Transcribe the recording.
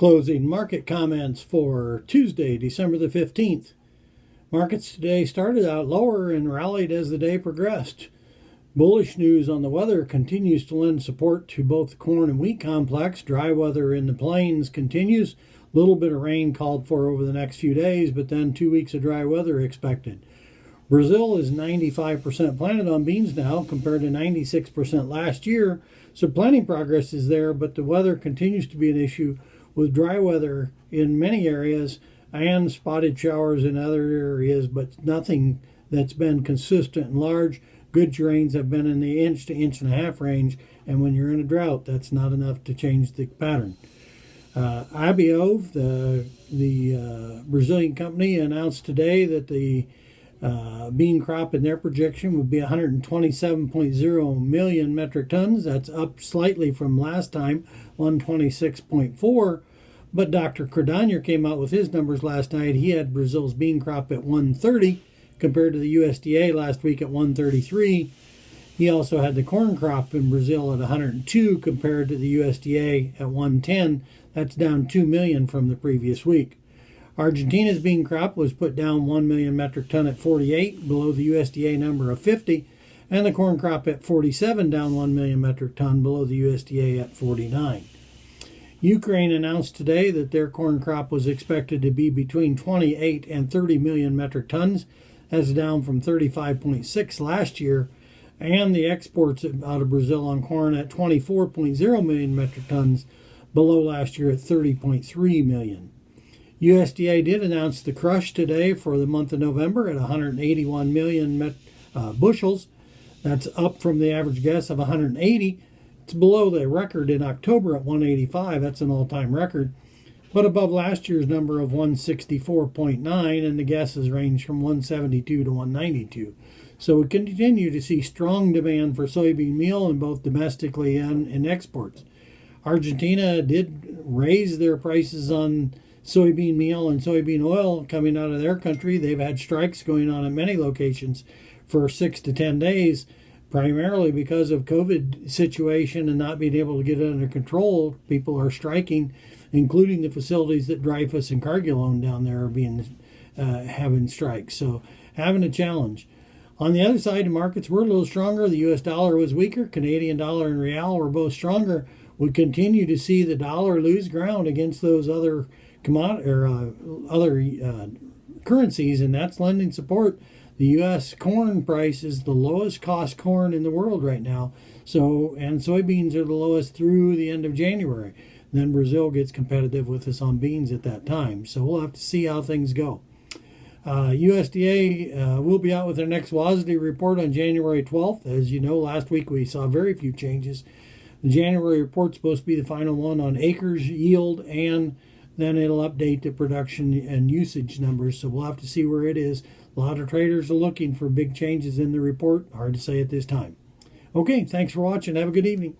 Closing market comments for Tuesday, December the 15th. Markets today started out lower and rallied as the day progressed. Bullish news on the weather continues to lend support to both the corn and wheat complex. Dry weather in the plains continues. A little bit of rain called for over the next few days, but then 2 weeks of dry weather expected. Brazil is 95% planted on beans now compared to 96% last year, so planting progress is there, but the weather continues to be an issue with dry weather in many areas and spotted showers in other areas, but nothing that's been consistent and large. Good rains have been in the inch to inch and a half range, and when you're in a drought, that's not enough to change the pattern. Abiov, the Brazilian company, announced today that the bean crop in their projection would be 127.0 million metric tons. That's up slightly from last time, 126.4. But Dr. Credanier came out with his numbers last night. He had Brazil's bean crop at 130 compared to the USDA last week at 133. He also had the corn crop in Brazil at 102 compared to the USDA at 110. That's down 2 million from the previous week. Argentina's bean crop was put down 1 million metric ton at 48, below the USDA number of 50, and the corn crop at 47, down 1 million metric ton, below the USDA at 49. Ukraine announced today that their corn crop was expected to be between 28 and 30 million metric tons. That's down from 35.6 last year, and the exports out of Brazil on corn at 24.0 million metric tons, below last year at 30.3 million. USDA did announce the crush today for the month of November at 181 million bushels. That's up from the average guess of 180. It's below the record in October at 185. That's an all-time record, but above last year's number of 164.9, and the guesses range from 172 to 192. So we continue to see strong demand for soybean meal in both domestically and in exports. Argentina did raise their prices on soybean meal and soybean oil coming out of their country. They've had strikes going on in many locations for 6 to 10 days, primarily because of COVID situation and not being able to get it under control. People are striking, including the facilities that Dreyfus and Cargill own down there are being having strikes. So having a challenge. On the other side, the markets were a little stronger. The U.S. dollar was weaker. Canadian dollar and real were both stronger. We continue to see the dollar lose ground against those other currencies, and that's lending support. The U.S. corn price is the lowest cost corn in the world right now. So, and soybeans are the lowest through the end of January. Then Brazil gets competitive with us on beans at that time. So we'll have to see how things go. USDA will be out with their next WASDE report on January 12th. As you know, last week we saw very few changes. The January report's supposed to be the final one on acres, yield, and then it'll update the production and usage numbers. So we'll have to see where it is. A lot of traders are looking for big changes in the report. Hard to say at this time. Okay, thanks for watching. Have a good evening.